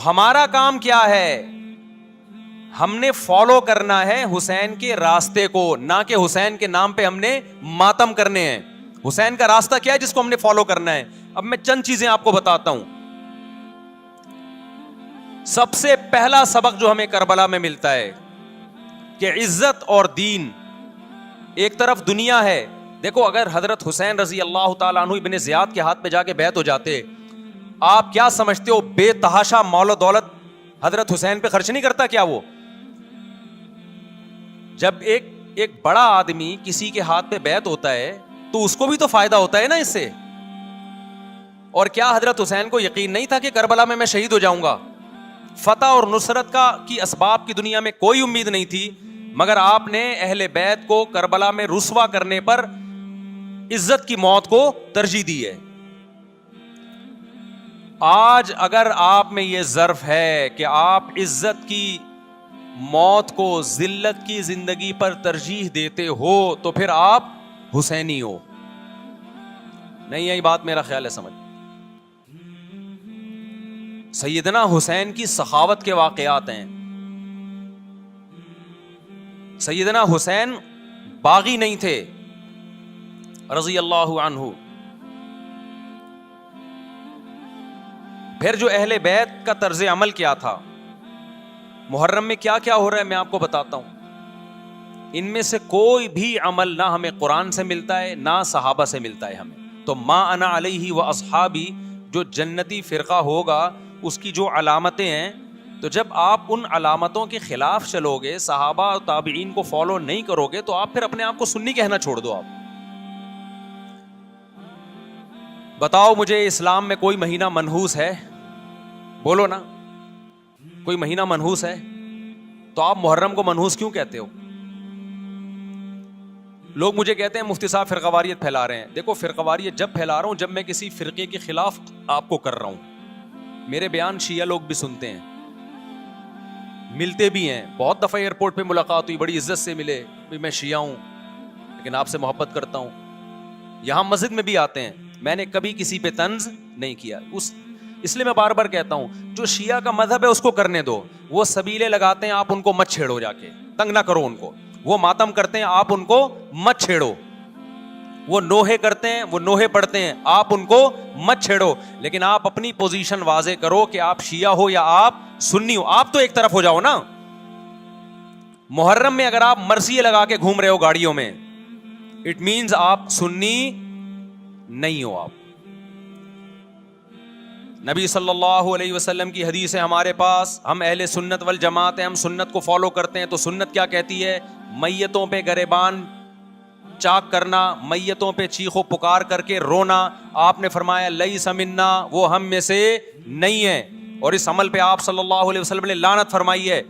ہمارا کام کیا ہے؟ ہم نے فالو کرنا ہے حسین کے راستے کو، نہ کہ حسین کے نام پہ ہم نے ماتم کرنے ہیں. حسین کا راستہ کیا ہے جس کو ہم نے فالو کرنا ہے؟ اب میں چند چیزیں آپ کو بتاتا ہوں. سب سے پہلا سبق جو ہمیں کربلا میں ملتا ہے کہ عزت اور دین، ایک طرف دنیا ہے. دیکھو اگر حضرت حسین رضی اللہ تعالیٰ عنہ ابن زیاد کے ہاتھ پہ جا کے بیعت ہو جاتے، آپ کیا سمجھتے ہو بے تحاشا مال و دولت حضرت حسین پہ خرچ نہیں کرتا کیا وہ؟ جب ایک بڑا آدمی کسی کے ہاتھ پہ بیعت ہوتا ہے تو اس کو بھی تو فائدہ ہوتا ہے نا اس سے. اور کیا حضرت حسین کو یقین نہیں تھا کہ کربلا میں شہید ہو جاؤں گا؟ فتح اور نصرت کی اسباب کی دنیا میں کوئی امید نہیں تھی، مگر آپ نے اہل بیت کو کربلا میں رسوا کرنے پر عزت کی موت کو ترجیح دی ہے. آج اگر آپ میں یہ ظرف ہے کہ آپ عزت کی موت کو ذلت کی زندگی پر ترجیح دیتے ہو تو پھر آپ حسینی ہو. نہیں یہی بات میرا خیال ہے سمجھ. سیدنا حسین کی سخاوت کے واقعات ہیں. سیدنا حسین باغی نہیں تھے رضی اللہ عنہ. پھر جو اہل بیت کا طرز عمل کیا تھا، محرم میں کیا کیا ہو رہا ہے میں آپ کو بتاتا ہوں. ان میں سے کوئی بھی عمل نہ ہمیں قرآن سے ملتا ہے نہ صحابہ سے ملتا ہے ہمیں. تو ما انا علیہ و اصحابی جو جنتی فرقہ ہوگا اس کی جو علامتیں ہیں، تو جب آپ ان علامتوں کے خلاف چلو گے، صحابہ اور تابعین کو فالو نہیں کرو گے، تو آپ پھر اپنے آپ کو سنی کہنا چھوڑ دو. آپ بتاؤ مجھے اسلام میں کوئی مہینہ منحوس ہے؟ بولو نا، کوئی مہینہ منحوس ہے؟ تو آپ محرم کو منحوس کیوں کہتے ہو؟ لوگ مجھے کہتے ہیں مفتی صاحب فرقہ واریت پھیلا رہے ہیں. دیکھو فرقہ واریت جب پھیلا رہا ہوں جب میں کسی فرقے کے خلاف آپ کو کر رہا ہوں. میرے بیان شیعہ لوگ بھی سنتے ہیں، ملتے بھی ہیں. بہت دفعہ ایئرپورٹ پہ ملاقات ہوئی، بڑی عزت سے ملے، میں شیعہ ہوں لیکن آپ سے محبت کرتا ہوں. یہاں مسجد میں بھی آتے ہیں. میں نے کبھی کسی پہ طنز نہیں کیا. اس لیے میں بار بار کہتا ہوں جو شیعہ کا مذہب ہے اس کو کرنے دو. وہ سبیلے لگاتے ہیں، آپ ان کو مت چھیڑو، جا کے تنگ نہ کرو ان کو. وہ ماتم کرتے ہیں، آپ ان کو مت چھیڑو. وہ نوحے کرتے ہیں، وہ نوحے پڑھتے ہیں، آپ ان کو مت چھیڑو. لیکن آپ اپنی پوزیشن واضح کرو کہ آپ شیعہ ہو یا آپ سنی ہو. آپ تو ایک طرف ہو جاؤ نا. محرم میں اگر آپ مرثیے لگا کے گھوم رہے ہو گاڑیوں میں، اٹ مینز آپ سنی نہیں ہو. آپ نبی صلی اللہ علیہ وسلم کی حدیث ہے ہمارے پاس، ہم اہل سنت والجماعت ہیں، ہم سنت کو فالو کرتے ہیں. تو سنت کیا کہتی ہے؟ میتوں پہ گریبان چاک کرنا، میتوں پہ چیخ و پکار کر کے رونا. آپ نے فرمایا لیس منا، وہ ہم میں سے نہیں ہے. اور اس عمل پہ آپ صلی اللہ علیہ وسلم نے لعنت فرمائی ہے.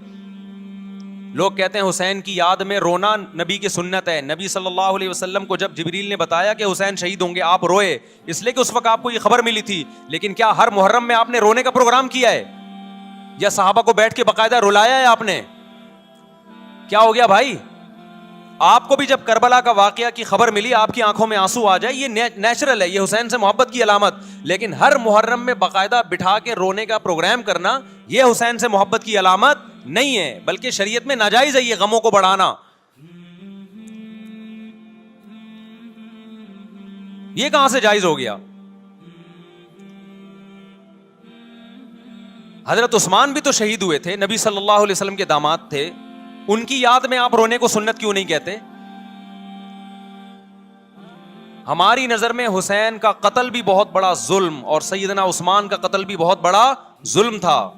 لوگ کہتے ہیں حسین کی یاد میں رونا نبی کی سنت ہے. نبی صلی اللہ علیہ وسلم کو جب جبریل نے بتایا کہ حسین شہید ہوں گے، آپ روئے اس لیے کہ اس وقت آپ کو یہ خبر ملی تھی. لیکن کیا ہر محرم میں آپ نے رونے کا پروگرام کیا ہے؟ یا صحابہ کو بیٹھ کے باقاعدہ رلایا ہے آپ نے؟ کیا ہو گیا بھائی؟ آپ کو بھی جب کربلا کا واقعہ کی خبر ملی آپ کی آنکھوں میں آنسو آ جائے، یہ نیچرل ہے، یہ حسین سے محبت کی علامت. لیکن ہر محرم میں باقاعدہ بٹھا کے رونے کا پروگرام کرنا یہ حسین سے محبت کی علامت نہیں ہے، بلکہ شریعت میں ناجائز ہے یہ غموں کو بڑھانا. یہ کہاں سے جائز ہو گیا؟ حضرت عثمان بھی تو شہید ہوئے تھے، نبی صلی اللہ علیہ وسلم کے داماد تھے. ان کی یاد میں آپ رونے کو سنت کیوں نہیں کہتے؟ ہماری نظر میں حسین کا قتل بھی بہت بڑا ظلم اور سیدنا عثمان کا قتل بھی بہت بڑا ظلم تھا.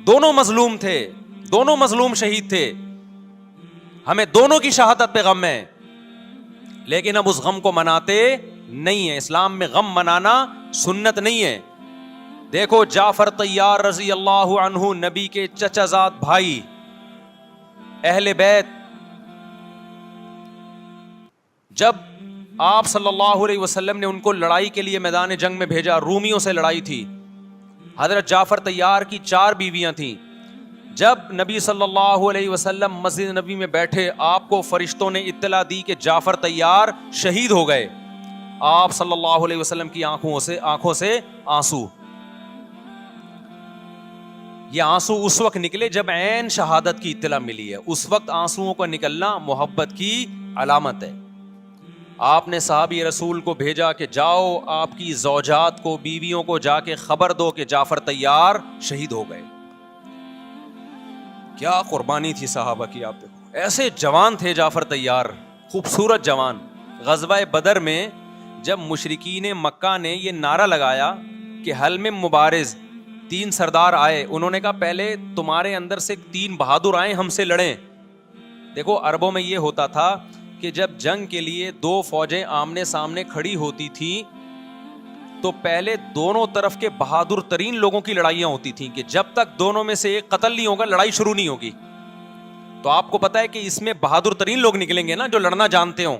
دونوں مظلوم تھے، دونوں مظلوم شہید تھے. ہمیں دونوں کی شہادت پہ غم ہے، لیکن اب اس غم کو مناتے نہیں ہیں. اسلام میں غم منانا سنت نہیں ہے. دیکھو جعفر طیار رضی اللہ عنہ، نبی کے چچا زاد بھائی، اہل بیت، جب آپ صلی اللہ علیہ وسلم نے ان کو لڑائی کے لیے میدان جنگ میں بھیجا، رومیوں سے لڑائی تھی. حضرت جعفر طیار کی 4 بیویاں تھیں. جب نبی صلی اللہ علیہ وسلم مسجد نبی میں بیٹھے، آپ کو فرشتوں نے اطلاع دی کہ جعفر طیار شہید ہو گئے. آپ صلی اللہ علیہ وسلم کی آنکھوں سے آنسو. یہ آنسو اس وقت نکلے جب عین شہادت کی اطلاع ملی ہے، اس وقت آنسوؤں کا نکلنا محبت کی علامت ہے۔ آپ نے صحابی رسول کو بھیجا کہ جاؤ آپ کی زوجات کو، بیویوں کو جا کے خبر دو کہ جعفر طیار شہید ہو گئے۔ کیا قربانی تھی صحابہ کی، آپ دیکھو ایسے جوان تھے جعفر طیار، خوبصورت جوان۔ غزوہ بدر میں جب مشرکین مکہ نے یہ نعرہ لگایا کہ حل میں مبارز، 3 سردار آئے، انہوں نے کہا پہلے تمہارے اندر سے 3 بہادر آئیں ہم سے لڑیں۔ دیکھو عربوں میں یہ ہوتا تھا کہ جب جنگ کے لیے 2 فوجیں آمنے سامنے کھڑی ہوتی تھیں تو پہلے دونوں طرف کے بہادر ترین لوگوں کی لڑائیاں ہوتی تھیں کہ جب تک دونوں میں سے ایک قتل نہیں ہوگا لڑائی شروع نہیں ہوگی۔ تو آپ کو پتا ہے کہ اس میں بہادر ترین لوگ نکلیں گے نا، جو لڑنا جانتے ہوں۔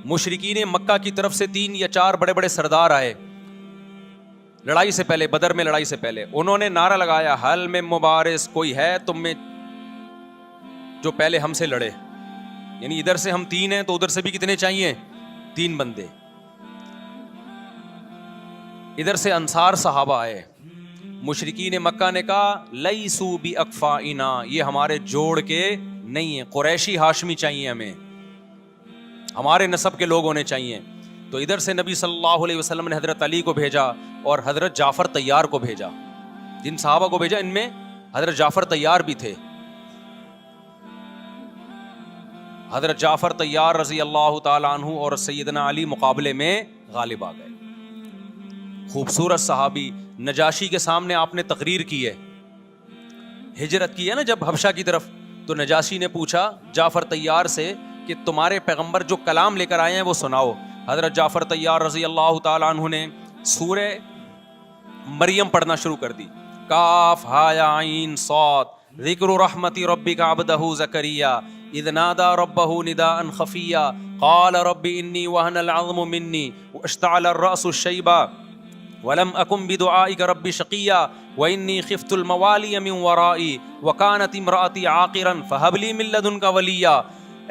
مشرکین مکہ کی طرف سے 3 یا 4 بڑے بڑے سردار آئے لڑائی سے پہلے، بدر میں لڑائی سے پہلے، انہوں نے نعرہ لگایا حل میں مبارز، کوئی ہے تم میں جو پہلے ہم سے لڑے؟ یعنی ادھر سے ہم 3 ہیں تو ادھر سے بھی کتنے چاہیے؟ 3 بندے۔ ادھر سے انصار صحابہ آئے، مشرکین مکہ نے کہا لیسو بی اکفائنا، یہ ہمارے جوڑ کے نہیں ہیں، قریشی ہاشمی چاہیے ہمیں، ہمارے نسب کے لوگ ہونے چاہیے۔ تو ادھر سے نبی صلی اللہ علیہ وسلم نے حضرت علی کو بھیجا اور حضرت جعفر طیار کو بھیجا۔ جن صحابہ کو بھیجا ان میں حضرت جعفر طیار بھی تھے۔ حضرت جعفر طیار رضی اللہ تعالیٰ عنہ اور سیدنا علی مقابلے میں غالب آ گئے۔ خوبصورت صحابی، نجاشی کے سامنے آپ نے تقریر کی ہے، ہجرت کی ہے نا جب حبشہ کی طرف، تو نجاشی نے پوچھا جعفر طیار سے کہ تمہارے پیغمبر جو کلام لے کر آئے ہیں وہ سناؤ۔ حضرت جعفر طیار رضی اللہ تعالیٰ عنہ نے سورہ مریم پڑھنا شروع کر دی۔ کاف ہا یا عین صاد ذکر رحمت ربک عبدہ زکریا اذ نادى ربه نداء خفيا قال رب اني وهن العظم مني واشتعل الراس شيبا ولم اكن بدعائك رب شقيا واني خفت الموالي من ورائي وكانت امراتي عاقرا فهب لي من لدنك وليا۔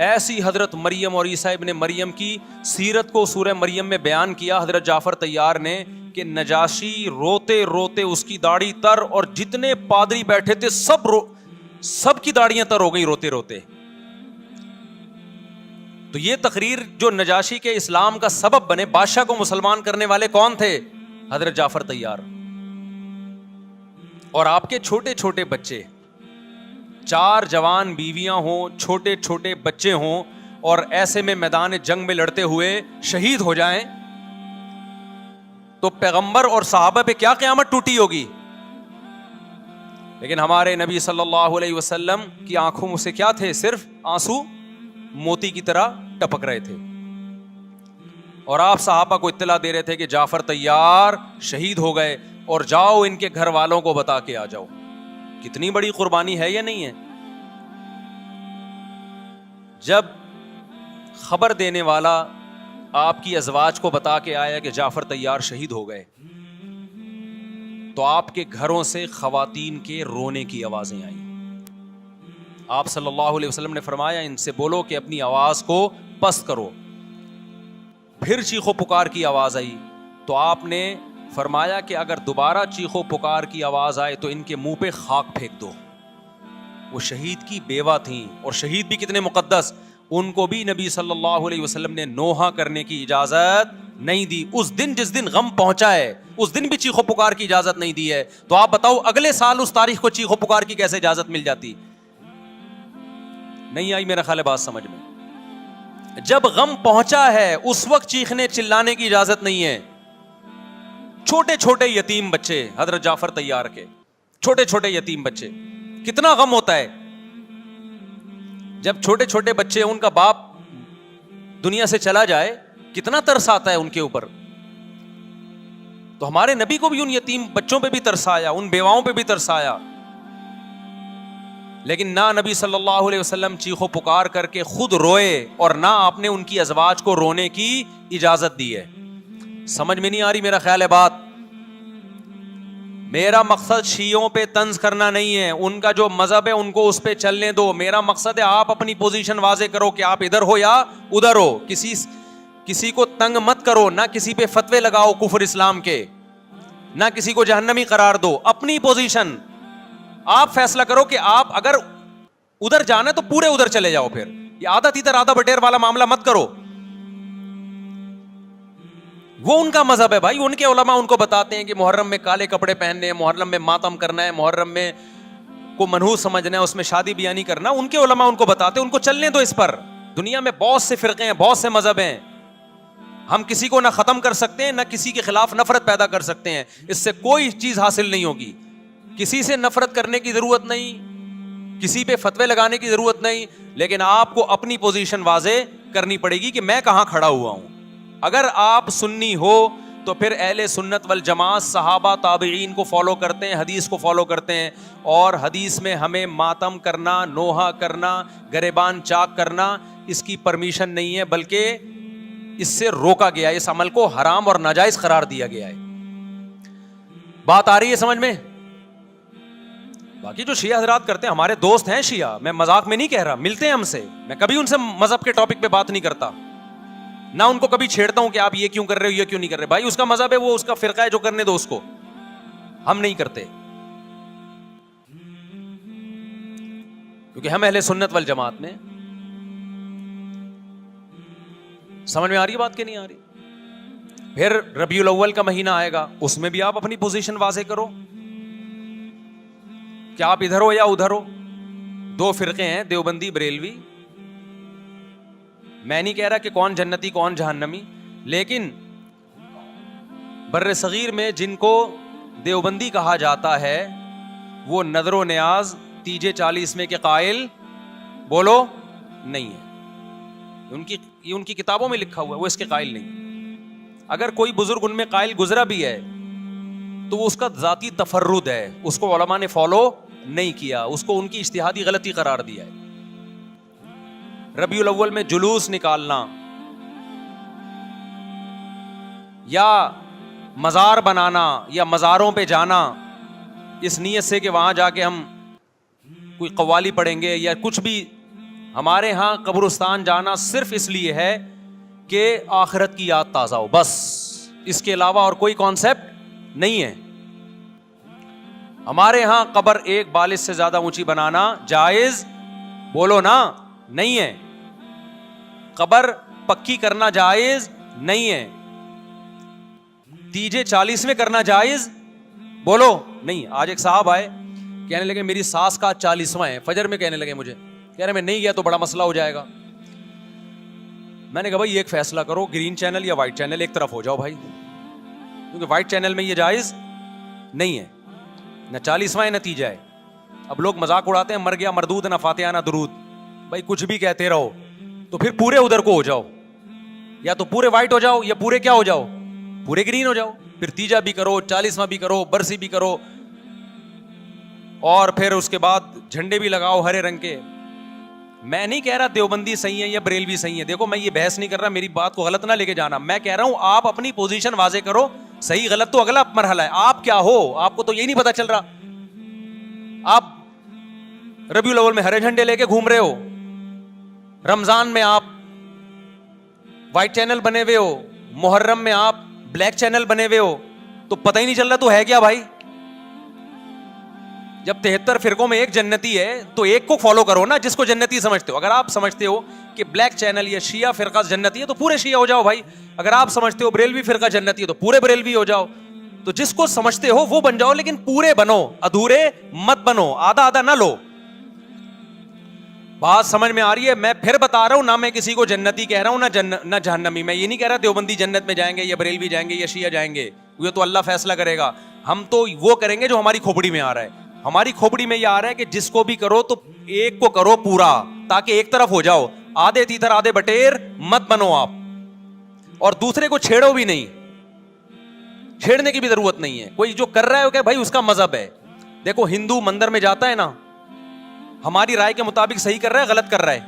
ایسی حضرت مریم اور عیسیٰ ابن مریم کی سیرت کو سورہ مریم میں بیان کیا حضرت جعفر طیار نے کہ نجاشی روتے روتے، اس کی داڑھی تر اور جتنے پادری بیٹھے تھے سب کی داڑیاں تر ہو گئی روتے روتے۔ تو یہ تقریر جو نجاشی کے اسلام کا سبب بنے، بادشاہ کو مسلمان کرنے والے کون تھے؟ حضرت جعفر طیار۔ اور آپ کے چھوٹے چھوٹے بچے، 4 جوان بیویاں ہوں، چھوٹے چھوٹے بچے ہوں، اور ایسے میں میدان جنگ میں لڑتے ہوئے شہید ہو جائیں تو پیغمبر اور صحابہ پہ کیا قیامت ٹوٹی ہوگی۔ لیکن ہمارے نبی صلی اللہ علیہ وسلم کی آنکھوں میں سے کیا تھے؟ صرف آنسو موتی کی طرح ٹپک رہے تھے، اور آپ صحابہ کو اطلاع دے رہے تھے کہ جعفر طیار شہید ہو گئے اور جاؤ ان کے گھر والوں کو بتا کے آ جاؤ۔ کتنی بڑی قربانی ہے یا نہیں ہے؟ جب خبر دینے والا آپ کی ازواج کو بتا کے آیا کہ جعفر طیار شہید ہو گئے تو آپ کے گھروں سے خواتین کے رونے کی آوازیں آئیں۔ آپ صلی اللہ علیہ وسلم نے فرمایا ان سے بولو کہ اپنی آواز کو پست کرو۔ پھر چیخو پکار کی آواز آئی تو آپ نے فرمایا کہ اگر دوبارہ چیخو پکار کی آواز آئے تو ان کے منہ پہ خاک پھینک دو۔ وہ شہید کی بیوہ تھیں، اور شہید بھی کتنے مقدس، ان کو بھی نبی صلی اللہ علیہ وسلم نے نوحہ کرنے کی اجازت نہیں دی۔ اس دن جس دن غم پہنچا ہے اس دن بھی چیخو پکار کی اجازت نہیں دی ہے، تو آپ بتاؤ اگلے سال اس تاریخ کو چیخو پکار کی کیسے اجازت مل جاتی؟ نہیں آئی میرا خیال ہے بات سمجھ میں۔ جب غم پہنچا ہے اس وقت چیخنے چلانے کی اجازت نہیں ہے۔ چھوٹے چھوٹے یتیم بچے، حضرت جعفر طیار کے چھوٹے چھوٹے یتیم بچے، کتنا غم ہوتا ہے جب چھوٹے چھوٹے بچے، ان کا باپ دنیا سے چلا جائے، کتنا ترس آتا ہے ان کے اوپر۔ تو ہمارے نبی کو بھی ان یتیم بچوں پہ بھی ترس آیا، ان بیواؤں پہ بھی ترس آیا، لیکن نہ نبی صلی اللہ علیہ وسلم چیخو پکار کر کے خود روئے اور نہ آپ نے ان کی ازواج کو رونے کی اجازت دی ہے۔ سمجھ میں نہیں آ رہی میرا خیال ہے بات؟ میرا مقصد شیعوں پہ طنز کرنا نہیں ہے، ان کا جو مذہب ہے ان کو اس پہ چلنے دو۔ میرا مقصد ہے آپ اپنی پوزیشن واضح کرو کہ آپ ادھر ہو یا ادھر ہو، کسی کو تنگ مت کرو، نہ کسی پہ فتوے لگاؤ کفر اسلام کے۔ نہ کسی کو جہنمی قرار دو. اپنی پوزیشن آپ فیصلہ کرو کہ آپ اگر ادھر جانا ہے تو پورے ادھر چلے جاؤ. پھر یہ آدھا تیتر آدھا بٹیر والا معاملہ مت کرو. وہ ان کا مذہب ہے بھائی, ان کے علماء ان کو بتاتے ہیں کہ محرم میں کالے کپڑے پہننے ہیں, محرم میں ماتم کرنا ہے, محرم میں کو منحوس سمجھنا ہے, اس میں شادی بیاہ نہیں کرنا. ان کے علماء ان کو بتاتے ہیں, ان کو چلنے دو اس پر. دنیا میں بہت سے فرقے ہیں, بہت سے مذہب ہیں, ہم کسی کو نہ ختم کر سکتے ہیں, نہ کسی کے خلاف نفرت پیدا کر سکتے ہیں. اس سے کوئی چیز حاصل نہیں ہوگی. کسی سے نفرت کرنے کی ضرورت نہیں, کسی پہ فتوے لگانے کی ضرورت نہیں, لیکن آپ کو اپنی پوزیشن واضح کرنی پڑے گی کہ میں کہاں کھڑا ہوا ہوں. اگر آپ سنی ہو تو پھر اہل سنت والجماعت صحابہ تابعین کو فالو کرتے ہیں, حدیث کو فالو کرتے ہیں, اور حدیث میں ہمیں ماتم کرنا, نوحہ کرنا, گریبان چاک کرنا اس کی پرمیشن نہیں ہے, بلکہ اس سے روکا گیا ہے, اس عمل کو حرام اور ناجائز قرار دیا گیا ہے. بات آ رہی ہے سمجھ میں؟ باقی جو شیعہ حضرات کرتے ہیں, ہمارے دوست ہیں شیعہ, میں مذاق میں نہیں کہہ رہا, ملتے ہیں ہم سے, میں کبھی ان سے مذہب کے ٹاپک پہ بات نہیں کرتا, نہ ان کو کبھی چھیڑتا ہوں کہ آپ یہ کیوں کر رہے ہو, یہ کیوں نہیں کر رہے. بھائی اس کا مذہب ہے, وہ اس کا فرقہ ہے, جو کرنے دو اس کو, ہم نہیں کرتے, کیونکہ ہم اہل سنت والجماعت میں. سمجھ میں آ رہی ہے بات کہ نہیں آ رہی؟ پھر ربیع الاول کا مہینہ آئے گا, اس میں بھی آپ اپنی پوزیشن واضح کرو کہ آپ ادھر ہو یا ادھر ہو. دو فرقے ہیں, دیوبندی بریلوی. میں نہیں کہہ رہا کہ کون جنتی کون جہنمی, لیکن بر صغیر میں جن کو دیوبندی کہا جاتا ہے وہ نظر و نیاز تیجے 40 میں کے قائل بولو نہیں ہے. یہ ان کی کتابوں میں لکھا ہوا ہے, وہ اس کے قائل نہیں. اگر کوئی بزرگ ان میں قائل گزرا بھی ہے تو وہ اس کا ذاتی تفرد ہے, اس کو علماء نے فالو نہیں کیا, اس کو ان کی اجتہادی غلطی قرار دیا ہے. ربیع الاول میں جلوس نکالنا یا مزار بنانا یا مزاروں پہ جانا اس نیت سے کہ وہاں جا کے ہم کوئی قوالی پڑھیں گے یا کچھ بھی, ہمارے ہاں قبرستان جانا صرف اس لیے ہے کہ آخرت کی یاد تازہ ہو, بس. اس کے علاوہ اور کوئی کانسیپٹ نہیں ہے. ہمارے ہاں قبر ایک بالش سے زیادہ اونچی بنانا جائز بولو نا نہیں ہے. قبر پکی کرنا جائز نہیں ہے. تیجے 40 میں کرنا جائز بولو نہیں. آج ایک صاحب آئے, کہنے لگے میری ساس کا 40واں ہے, فجر میں کہنے لگے مجھے, کہہ رہے میں نہیں گیا تو بڑا مسئلہ ہو جائے گا. میں نے کہا بھائی ایک فیصلہ کرو, گرین چینل یا وائٹ چینل, ایک طرف ہو جاؤ بھائی, کیونکہ وائٹ چینل میں یہ جائز نہیں ہے, نہ 40واں ہے نہ تیجا ہے. اب لوگ مذاق اڑاتے ہیں, مر گیا مردود نہ فاتحہ نہ درود. بھائی کچھ بھی کہتے رہو, تو پھر پورے ادھر کو ہو جاؤ, یا تو پورے وائٹ ہو جاؤ یا پورے کیا ہو جاؤ, پورے گرین ہو جاؤ. پھر تیجا بھی کرو, 40واں بھی کرو, برسی بھی کرو, اور پھر اس کے بعد جھنڈے بھی لگاؤ ہرے رنگ کے. میں نہیں کہہ رہا دیوبندی صحیح ہے یا بریلوی صحیح ہے, دیکھو میں یہ بحث نہیں کر رہا, میری بات کو غلط نہ لے کے جانا. میں کہہ رہا ہوں آپ اپنی پوزیشن واضح کرو, صحیح غلط تو اگلا مرحلہ ہے. آپ کیا ہو, آپ کو تو یہی نہیں پتا چل رہا. آپ ربیع الاول میں ہرے جھنڈے لے کے گھوم رہے ہو, رمضان میں آپ وائٹ چینل بنے ہوئے ہو, محرم میں آپ بلیک چینل بنے ہوئے ہو, تو پتہ ہی نہیں چل رہا تو ہے کیا بھائی. جب 73 فرقوں میں ایک جنتی ہے تو ایک کو فالو کرو نا, جس کو جنتی سمجھتے ہو. اگر آپ سمجھتے ہو کہ بلیک چینل یا شیعہ فرقہ جنتی ہے تو پورے شیعہ ہو جاؤ بھائی. اگر آپ سمجھتے ہو بریلوی فرقہ جنتی ہے تو پورے بریلوی ہو جاؤ. تو جس کو سمجھتے ہو وہ بن جاؤ, لیکن پورے بنو, ادھورے مت بنو, آدھا آدھا نہ لو. بات سمجھ میں آ رہی ہے؟ میں پھر بتا رہا ہوں, نہ میں کسی کو جنتی کہہ رہا ہوں نہ جہنمی. میں یہ نہیں کہہ رہا دیوبندی جنت میں جائیں گے یا بریلوی جائیں گے یا شیعہ جائیں گے, یہ تو اللہ فیصلہ کرے گا. ہم تو وہ کریں گے جو ہماری کھوپڑی میں آ رہا ہے. ہماری کھوپڑی میں یہ آ رہا ہے کہ جس کو بھی کرو تو ایک کو کرو پورا, تاکہ ایک طرف ہو جاؤ. آدھے تیتر آدھے بٹیر مت بنو آپ, اور دوسرے کو چھیڑو بھی نہیں, چھیڑنے کی بھی ضرورت نہیں ہے. کوئی جو کر رہا ہے کہ بھائی اس کا مذہب ہے. دیکھو ہندو مندر میں جاتا ہے نا, ہماری رائے کے مطابق صحیح کر رہا ہے, غلط کر رہا ہے,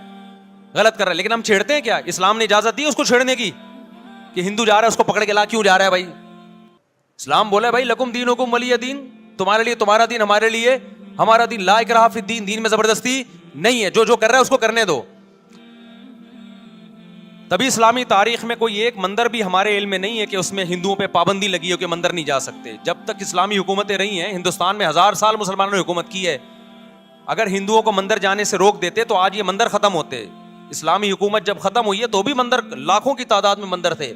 غلط کر رہا ہے, لیکن ہم چھیڑتے ہیں کیا؟ اسلام نے اجازت دی اس کو چھیڑنے کی کہ ہندو جا رہا ہے اس کو پکڑ کے لا, کیوں جا رہا ہے بھائی؟ اسلام بولا ہے بھائی لکم دینکم ولی دین, تمہارے لیے تمہارا دین, ہمارے لیے ہمارا دین. لا اکراہ فی الدین, دین میں زبردستی نہیں ہے, جو کر رہا ہے اس کو کرنے دو. تبھی اسلامی تاریخ میں کوئی ایک مندر بھی ہمارے علم میں نہیں ہے کہ اس میں ہندوؤں پہ پابندی لگی ہو کہ مندر نہیں جا سکتے. جب تک اسلامی حکومتیں رہی ہیں, ہندوستان میں 1000 سال مسلمانوں نے حکومت کی ہے, اگر ہندوؤں کو مندر جانے سے روک دیتے تو آج یہ مندر ختم ہوتے. اسلامی حکومت جب ختم ہوئی ہے تو بھی مندر, لاکھوں کی تعداد میں مندر تھے.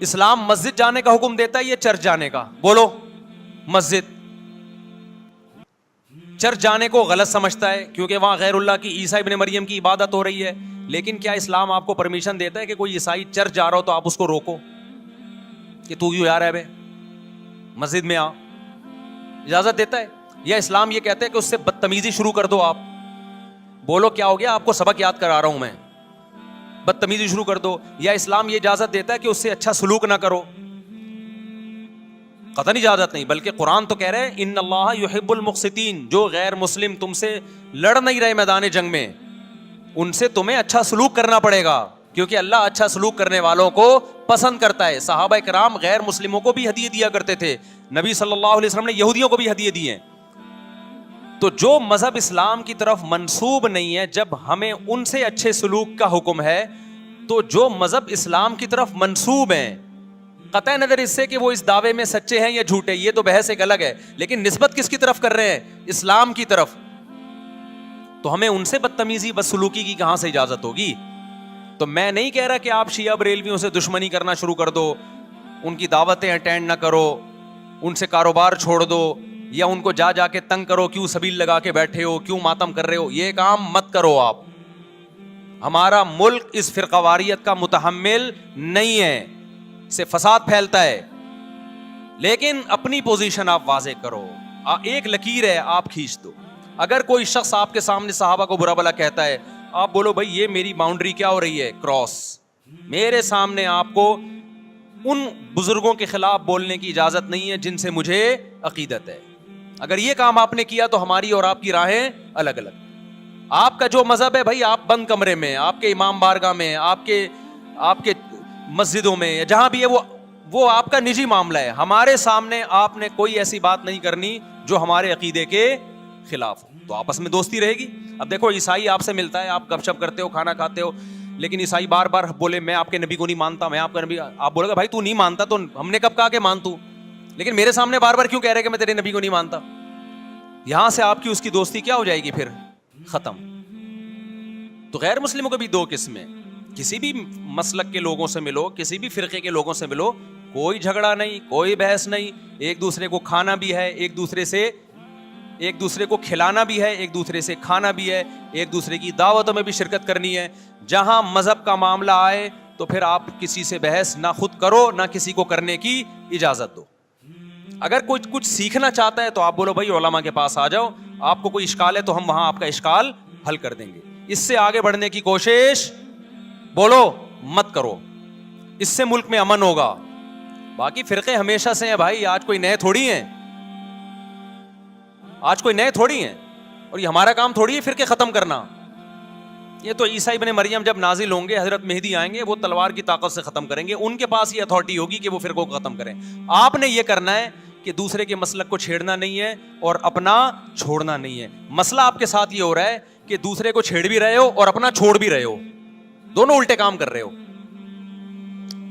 اسلام مسجد جانے کا حکم دیتا ہے یا چرچ جانے کا؟ بولو. مسجد. چرچ جانے کو غلط سمجھتا ہے کیونکہ وہاں غیر اللہ کی, عیسیٰ ابن مریم کی عبادت ہو رہی ہے. لیکن کیا اسلام آپ کو پرمیشن دیتا ہے کہ کوئی عیسائی چرچ جا رہا ہو تو آپ اس کو روکو کہ تو کیوں جا رہا ہے بے, مسجد میں آ؟ اجازت دیتا ہے؟ یا اسلام یہ کہتا ہے کہ اس سے بدتمیزی شروع کر دو آپ؟ بولو کیا ہو گیا؟ آپ کو سبق یاد کرا رہا ہوں میں. بدتمیزی شروع کر دو. یا اسلام یہ اجازت دیتا ہے کہ اس سے اچھا سلوک نہ کرو؟ قطعاً اجازت نہیں, بلکہ قرآن تو کہہ رہے ہیں ان اللہ یحب المقسطین, جو غیر مسلم تم سے لڑ نہیں رہے میدان جنگ میں, ان سے تمہیں اچھا سلوک کرنا پڑے گا, کیونکہ اللہ اچھا سلوک کرنے والوں کو پسند کرتا ہے. صحابہ کرام غیر مسلموں کو بھی ہدیے دیا کرتے تھے, نبی صلی اللہ علیہ وسلم نے یہودیوں کو بھی ہدیے دیے. تو جو مذہب اسلام کی طرف منسوب نہیں ہے, جب ہمیں ان سے اچھے سلوک کا حکم ہے, تو جو مذہب اسلام کی طرف منسوب ہیں, قطع نظر اس سے کہ وہ اس دعوے میں سچے ہیں یا جھوٹے, یہ تو بحث ایک الگ ہے, لیکن نسبت کس کی طرف کر رہے ہیں؟ اسلام کی طرف. تو ہمیں ان سے بدتمیزی بدسلوکی کی کہاں سے اجازت ہوگی؟ تو میں نہیں کہہ رہا کہ آپ شیعہ بریلویوں سے دشمنی کرنا شروع کر دو, ان کی دعوتیں اٹینڈ نہ کرو, ان سے کاروبار چھوڑ دو, یا ان کو جا کے تنگ کرو, کیوں سبیل لگا کے بیٹھے ہو, کیوں ماتم کر رہے ہو. یہ کام مت کرو آپ. ہمارا ملک اس فرقہ واریت کا متحمل نہیں ہے, سے فساد پھیلتا ہے. لیکن اپنی پوزیشن آپ واضح کرو. ایک لکیر ہے, آپ کھینچ دو. اگر کوئی شخص آپ کے سامنے صحابہ کو برا بھلا کہتا ہے, آپ بولو بھائی یہ میری باؤنڈری کیا ہو رہی ہے, کراس. میرے سامنے آپ کو ان بزرگوں کے خلاف بولنے کی اجازت نہیں ہے جن سے مجھے عقیدت ہے. اگر یہ کام آپ نے کیا تو ہماری اور آپ کی راہیں الگ الگ. آپ کا جو مذہب ہے بھائی, آپ بند کمرے میں, آپ کے امام بارگاہ میں, آپ کے مسجدوں میں, یا جہاں بھی ہے, وہ آپ کا نجی معاملہ ہے. ہمارے سامنے آپ نے کوئی ایسی بات نہیں کرنی جو ہمارے عقیدے کے خلاف ہو, تو آپس میں دوستی رہے گی. اب دیکھو عیسائی آپ سے ملتا ہے, آپ گپ شپ کرتے ہو, کھانا کھاتے ہو, لیکن عیسائی بار بار بولے میں آپ کے نبی کو نہیں مانتا, میں آپ کا نبی, آپ بولے گا بھائی تو نہیں مانتا تو ہم نے کب کہا کہ مان تو, لیکن میرے سامنے بار بار کیوں کہہ رہے کہ میں تیرے نبی کو نہیں مانتا؟ یہاں سے آپ کی اس کی دوستی کیا ہو جائے گی؟ پھر ختم. تو غیر مسلموں کو بھی دو قسمیں, کسی بھی مسلک کے لوگوں سے ملو, کسی بھی فرقے کے لوگوں سے ملو, کوئی جھگڑا نہیں, کوئی بحث نہیں, ایک دوسرے کو کھانا بھی ہے, ایک دوسرے کو کھلانا بھی ہے, ایک دوسرے سے کھانا بھی ہے, ایک دوسرے کی دعوتوں میں بھی شرکت کرنی ہے. جہاں مذہب کا معاملہ آئے تو پھر آپ کسی سے بحث نہ خود کرو نہ کسی کو کرنے کی اجازت دو. اگر کوئی کچھ سیکھنا چاہتا ہے تو آپ بولو بھائی علماء کے پاس آ جاؤ, آپ کو کوئی اشکال ہے تو ہم وہاں آپ کا اشکال حل کر دیں گے. اس سے آگے بڑھنے کی کوشش بولو مت کرو, اس سے ملک میں امن ہوگا. باقی فرقے ہمیشہ سے ہیں بھائی, آج کوئی نئے تھوڑی ہیں, اور یہ ہمارا کام تھوڑی ہے فرقے ختم کرنا. یہ تو عیسیٰ ابن مریم جب نازل ہوں گے, حضرت مہدی آئیں گے, وہ تلوار کی طاقت سے ختم کریں گے, ان کے پاس یہ اتھارٹی ہوگی کہ وہ فرقوں کو ختم کریں. آپ نے یہ کرنا ہے کہ دوسرے کے مسلک کو چھیڑنا نہیں ہے اور اپنا چھوڑنا نہیں ہے. مسئلہ آپ کے ساتھ یہ ہو رہا ہے کہ دوسرے کو چھیڑ بھی رہے ہو اور اپنا چھوڑ بھی رہے ہو, دونوں الٹے کام کر رہے ہو.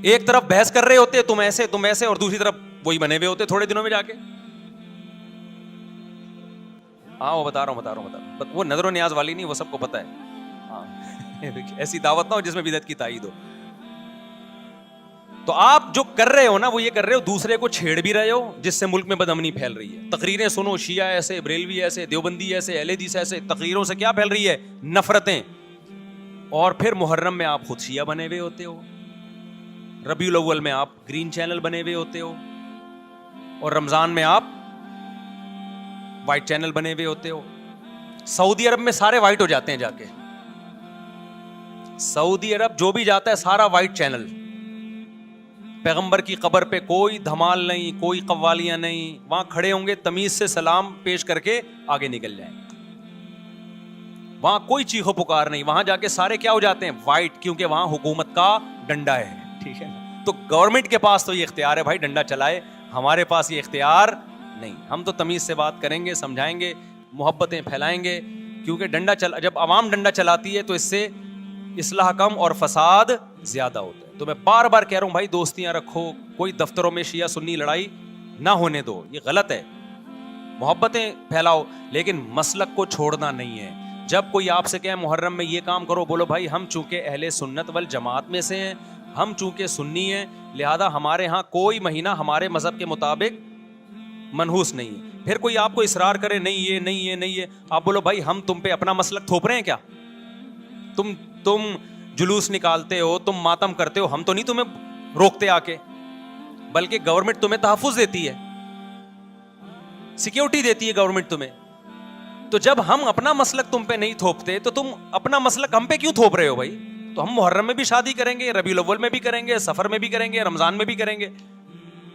ایک طرف بحث کر رہے ہوتے تم ایسے, اور دوسری طرف وہی بنے ہوئے ہوتے تھوڑے دنوں میں جا کے. ہاں وہ بتا رہا ہوں, وہ نظر و نیاز والی نہیں, وہ سب کو پتا ہے. ہاں ایسی دعوت نہ ہو جس میں بدعت کی تائید ہو. تو آپ جو کر رہے ہو نا, وہ یہ کر رہے ہو دوسرے کو چھیڑ بھی رہے ہو, جس سے ملک میں بدامنی پھیل رہی ہے. تقریریں سنو, شیعہ ایسے, بریلوی ایسے, دیوبندی ایسے, اہل حدیث ایسے, تقریروں سے کیا پھیل رہی ہے؟ نفرتیں. اور پھر محرم میں آپ خود شیعہ بنے ہوئے ہوتے ہو, ربیع الاول میں آپ گرین چینل بنے ہوئے ہوتے ہو, اور رمضان میں آپ وائٹ چینل بنے ہوئے ہوتے ہو. سعودی عرب میں سارے وائٹ ہو جاتے ہیں, جا کے سعودی عرب جو بھی جاتا ہے سارا وائٹ چینل. پیغمبر کی قبر پہ کوئی دھمال نہیں, کوئی قوالیاں نہیں, وہاں کھڑے ہوں گے تمیز سے سلام پیش کر کے آگے نکل جائیں. وہاں کوئی چیخو پکار نہیں, وہاں جا کے سارے کیا ہو جاتے ہیں؟ وائٹ, کیونکہ وہاں حکومت کا ڈنڈا ہے. ٹھیک ہے, تو گورنمنٹ کے پاس تو یہ اختیار ہے بھائی ڈنڈا چلائے, ہمارے پاس یہ اختیار نہیں. ہم تو تمیز سے بات کریں گے, سمجھائیں گے, محبتیں پھیلائیں گے, کیونکہ جب عوام ڈنڈا چلاتی ہے تو اس سے اصلاح کم اور فساد زیادہ ہوتا ہے. تو میں بار بار کہہ رہا ہوں بھائی دوستیاں رکھو, کوئی دفتروں میں شیعہ سنی لڑائی نہ ہونے دو, یہ غلط ہے. محبتیں پھیلاؤ لیکن مسلک کو چھوڑنا نہیں ہے. جب کوئی آپ سے کہے محرم میں یہ کام کرو, بولو بھائی ہم چونکہ اہل سنت والجماعت میں سے ہیں, ہم چونکہ سنی ہیں, لہذا ہمارے ہاں کوئی مہینہ ہمارے مذہب کے مطابق منحوس نہیں ہے. پھر کوئی آپ کو اصرار کرے نہیں یہ نہیں یہ نہیں ہے, آپ بولو بھائی ہم تم پہ اپنا مسلک تھوپ رہے ہیں کیا؟ تم جلوس نکالتے ہو, تم ماتم کرتے ہو, ہم تو نہیں تمہیں روکتے آ کے, بلکہ گورنمنٹ تمہیں تحفظ دیتی ہے, سیکیورٹی دیتی ہے گورنمنٹ تمہیں. تو جب ہم اپنا مسلک تم پہ نہیں تھوپتے تو تم اپنا مسلک ہم پہ کیوں تھوپ رہے ہو بھائی؟ تو ہم محرم میں بھی شادی کریں گے, ربیع الاول میں بھی کریں گے, سفر میں بھی کریں گے, رمضان میں بھی کریں گے.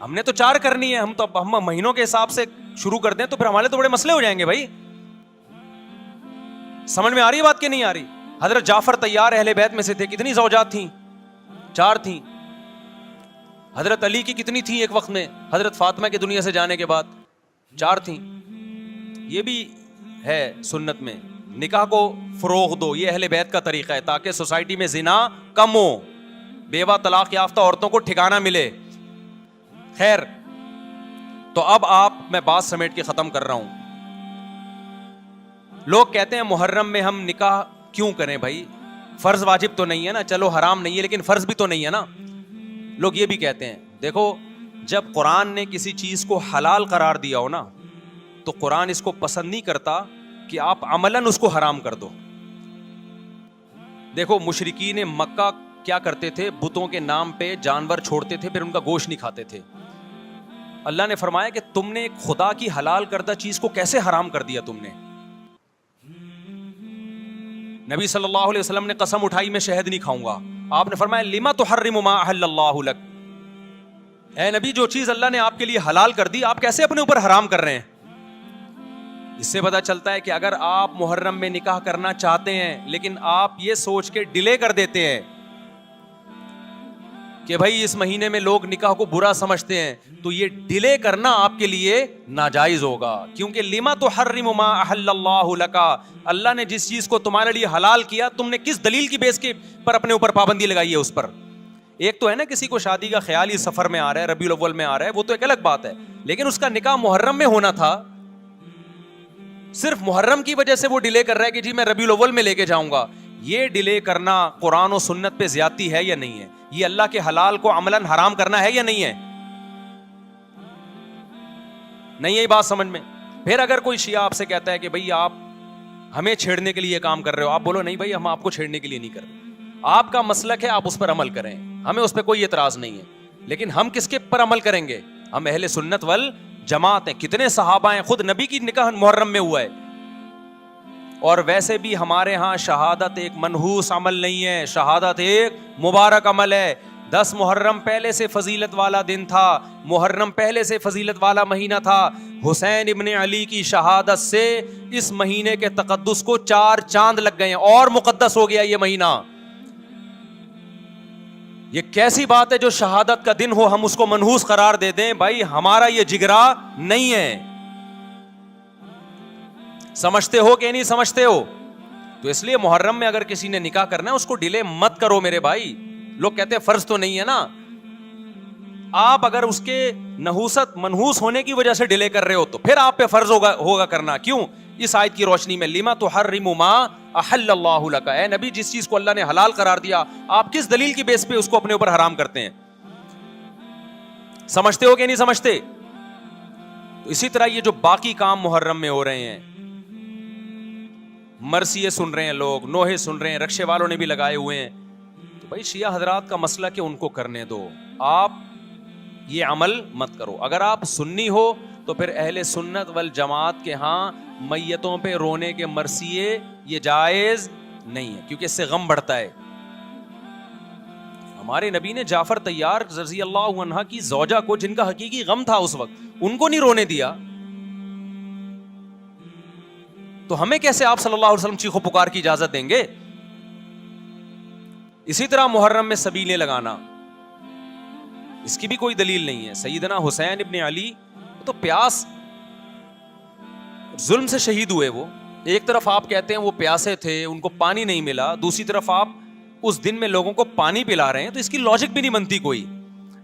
ہم نے تو 4 کرنی ہے, ہم مہینوں کے حساب سے شروع کر دیں تو پھر ہمارے تو بڑے مسئلے ہو جائیں گے بھائی. سمجھ میں آ رہی ہے بات کہ نہیں آ رہی؟ حضرت جعفر طیار اہل بیت میں سے تھے, کتنی زوجات تھیں؟ 4 تھیں. حضرت علی کی کتنی تھیں ایک وقت میں؟ حضرت فاطمہ کے دنیا سے جانے کے بعد 4 تھیں. یہ بھی ہے سنت میں, نکاح کو فروغ دو, یہ اہل بیت کا طریقہ ہے تاکہ سوسائٹی میں زنا کم ہو, بیوہ طلاق یافتہ عورتوں کو ٹھکانہ ملے. خیر, تو اب میں بات سمیٹ کے ختم کر رہا ہوں. لوگ کہتے ہیں محرم میں ہم نکاح کیوں کریں بھائی, فرض واجب تو نہیں ہے نا, چلو حرام نہیں ہے لیکن فرض بھی تو نہیں ہے نا. لوگ یہ بھی کہتے ہیں, دیکھو جب قرآن نے کسی چیز کو حلال قرار دیا ہو نا, تو قرآن اس کو پسند نہیں کرتا کہ آپ عملاً اس کو حرام کر دو. دیکھو مشرکین مکہ کیا کرتے تھے, بتوں کے نام پہ جانور چھوڑتے تھے, پھر ان کا گوشت نہیں کھاتے تھے. اللہ نے فرمایا کہ تم نے ایک خدا کی حلال کردہ چیز کو کیسے حرام کر دیا تم نے. نبی صلی اللہ علیہ وسلم نے قسم اٹھائی میں شہد نہیں کھاؤں گا. آپ نے فرمایا لما تحرم ما احل اللہ لک, اے نبی جو چیز اللہ نے آپ کے لیے حلال کر دی آپ کیسے اپنے اوپر حرام کر رہے ہیں. اس سے پتہ چلتا ہے کہ اگر آپ محرم میں نکاح کرنا چاہتے ہیں لیکن آپ یہ سوچ کے ڈیلے کر دیتے ہیں کہ بھائی اس مہینے میں لوگ نکاح کو برا سمجھتے ہیں, تو یہ ڈیلے کرنا آپ کے لیے ناجائز ہوگا. کیونکہ لما تحرم ما احل اللہ لک, اللہ نے جس چیز کو تمہارے لیے حلال کیا تم نے کس دلیل کی بیس کے پر اپنے اوپر پابندی لگائی ہے اس پر. ایک تو ہے نا کسی کو شادی کا خیال ہی سفر میں آ رہا ہے, ربیع الاول میں آ رہا ہے, وہ تو ایک الگ بات ہے, لیکن اس کا نکاح محرم میں ہونا تھا. صرف محرم کی وجہ سے وہ ڈیلے کر رہا ہے کہ جی میں ربیع الاول میں لے کے جاؤں گا. یہ ڈیلے کرنا قرآن و سنت پہ زیادتی ہے یا نہیں ہے؟ یہ اللہ کے حلال کو عملاً حرام کرنا ہے یا نہیں ہے؟ نہیں ہے بات سمجھ میں؟ پھر اگر کوئی شیعہ آپ سے کہتا ہے کہ بھئی آپ ہمیں چھیڑنے کے لیے یہ کام کر رہے ہو, آپ بولو نہیں بھائی ہم آپ کو چھیڑنے کے لیے نہیں کر رہے, آپ کا مسلک ہے, آپ اس پر عمل کریں, ہمیں اس پہ کوئی اعتراض نہیں ہے. لیکن ہم کس کے پر عمل کریں گے؟ ہم اہل سنت والجماعت ہیں. کتنے صحابہ ہیں, خود نبی کی نکاح محرم میں ہوا ہے. اور ویسے بھی ہمارے ہاں شہادت ایک منحوس عمل نہیں ہے, شہادت ایک مبارک عمل ہے. 10 محرم پہلے سے فضیلت والا دن تھا, محرم پہلے سے فضیلت والا مہینہ تھا. حسین ابن علی کی شہادت سے اس مہینے کے تقدس کو 4 چاند لگ گئے ہیں اور مقدس ہو گیا یہ مہینہ. یہ کیسی بات ہے جو شہادت کا دن ہو ہم اس کو منحوس قرار دے دیں؟ بھائی ہمارا یہ جگرا نہیں ہے. سمجھتے ہو کہ نہیں سمجھتے ہو؟ تو اس لیے محرم میں اگر کسی نے نکاح کرنا ہے اس کو ڈیلے مت کرو میرے بھائی. لوگ کہتے ہیں فرض تو نہیں ہے نا, آپ اگر اس کے نحوست منحوس ہونے کی وجہ سے ڈیلے کر رہے ہو تو پھر آپ پہ فرض ہوگا کرنا. کیوں؟ اس آیت کی روشنی میں لما تحرم ما احل اللہ لک, اے نبی جس چیز کو اللہ نے حلال قرار دیا آپ کس دلیل کی بیس پہ اس کو اپنے اوپر حرام کرتے ہیں؟ سمجھتے ہو کہ نہیں سمجھتے؟ تو اسی طرح یہ جو باقی کام محرم میں ہو رہے ہیں, مرثیے سن رہے ہیں لوگ, نوحے سن رہے ہیں, رکشے والوں نے بھی لگائے ہوئے ہیں, تو بھائی شیعہ حضرات کا مسئلہ کہ ان کو کرنے دو, آپ یہ عمل مت کرو. اگر آپ سنی ہو تو پھر اہل سنت والجماعت کے ہاں میتوں پہ رونے کے مرثیے یہ جائز نہیں ہے, کیونکہ اس سے غم بڑھتا ہے. ہمارے نبی نے جعفر طیار رضی اللہ عنہ کی زوجہ کو, جن کا حقیقی غم تھا اس وقت, ان کو نہیں رونے دیا. تو ہمیں کیسے آپ صلی اللہ علیہ وسلم چیخو پکار کی اجازت دیں گے؟ اسی طرح محرم میں سبیلیں لگانا, اس کی بھی کوئی دلیل نہیں ہے. سیدنا حسین ابن علی تو پیاس ظلم سے شہید ہوئے, وہ ایک طرف آپ کہتے ہیں وہ پیاسے تھے, ان کو پانی نہیں ملا, دوسری طرف آپ اس دن میں لوگوں کو پانی پلا رہے ہیں, تو اس کی لاجک بھی نہیں بنتی کوئی.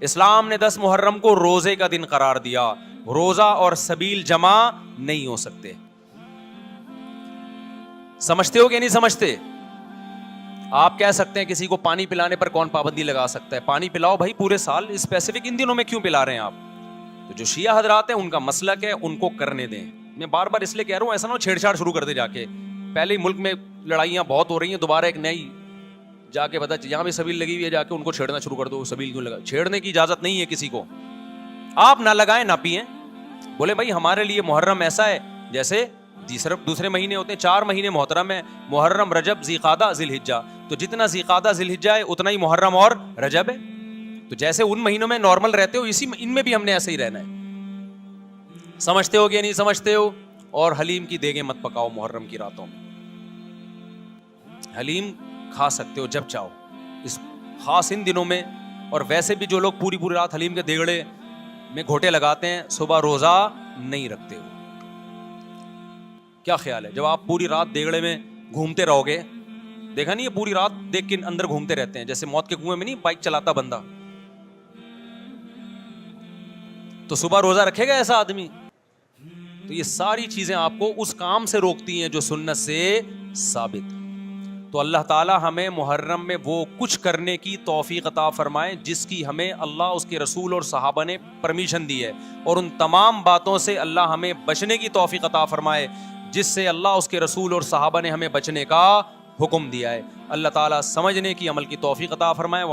اسلام نے 10 محرم کو روزے کا دن قرار دیا. روزہ اور سبیل جمع نہیں ہو سکتے. سمجھتے ہو کہ نہیں سمجھتے؟ آپ کہہ سکتے ہیں کسی کو پانی پلانے پر کون پابندی لگا سکتا ہے؟ پانی پلاؤ بھائی پورے سال, اسپیسیفک ان دنوں میں کیوں پلا رہے ہیں آپ؟ تو جو شیعہ حضرات ہیں ان کا مسلک ہے, ان کو کرنے دیں. میں بار بار اس لیے کہہ رہا ہوں ایسا نہ ہو چھیڑ چھاڑ شروع کر دے جا کے. پہلے ہی ملک میں لڑائیاں بہت ہو رہی ہیں, دوبارہ ایک نئی جا کے بتا یہاں بھی سبیل لگی ہوئی ہے, جا کے ان کو چھیڑنا شروع کر دو. سبیل کیوں لگا؟ چھیڑنے کی اجازت نہیں ہے کسی کو. آپ نہ لگائیں نہ پئیں. بولے بھائی ہمارے لیے محرم ایسا ہے جیسے صرف دوسرے مہینے ہوتے ہیں, 4 مہینے محترم ہے, محرم, رجب, ذی قعدہ, ذی الحجہ. تو جتنا ذی قعدہ ذی الحجہ ہے اتنا ہی محرم اور رجب ہے. تو جیسے ان مہینوں میں نارمل رہتے ہو اسی ان میں بھی ہم نے ایسے ہی رہنا ہے. سمجھتے ہو کہ نہیں سمجھتے ہو؟ اور حلیم کی دیگیں مت پکاؤ محرم کی راتوں میں. حلیم کھا سکتے ہو جب چاہو اس خاص ان دنوں میں. اور ویسے بھی جو لوگ پوری رات حلیم کے دیگڑے میں گھوٹے لگاتے ہیں صبح روزہ نہیں رکھتے ہو. کیا خیال ہے؟ جب آپ پوری رات دیگڑے میں گھومتے رہو گے, دیکھا نہیں یہ پوری رات دیکھ کے اندر گھومتے رہتے ہیں جیسے موت کے کنویں میں نہیں بائک چلاتا بندہ, تو صبح روزہ رکھے گا ایسا آدمی؟ تو یہ ساری چیزیں آپ کو اس کام سے روکتی ہیں جو سنت سے ثابت. تو اللہ تعالی ہمیں محرم میں وہ کچھ کرنے کی توفیق عطا فرمائے جس کی ہمیں اللہ, اس کے رسول اور صحابہ نے پرمیشن دی ہے, اور ان تمام باتوں سے اللہ ہمیں بچنے کی توفیق عطا فرمائے جس سے اللہ, اس کے رسول اور صحابہ نے ہمیں بچنے کا حکم دیا ہے. اللہ تعالیٰ سمجھنے کی, عمل کی توفیق عطا فرمائے.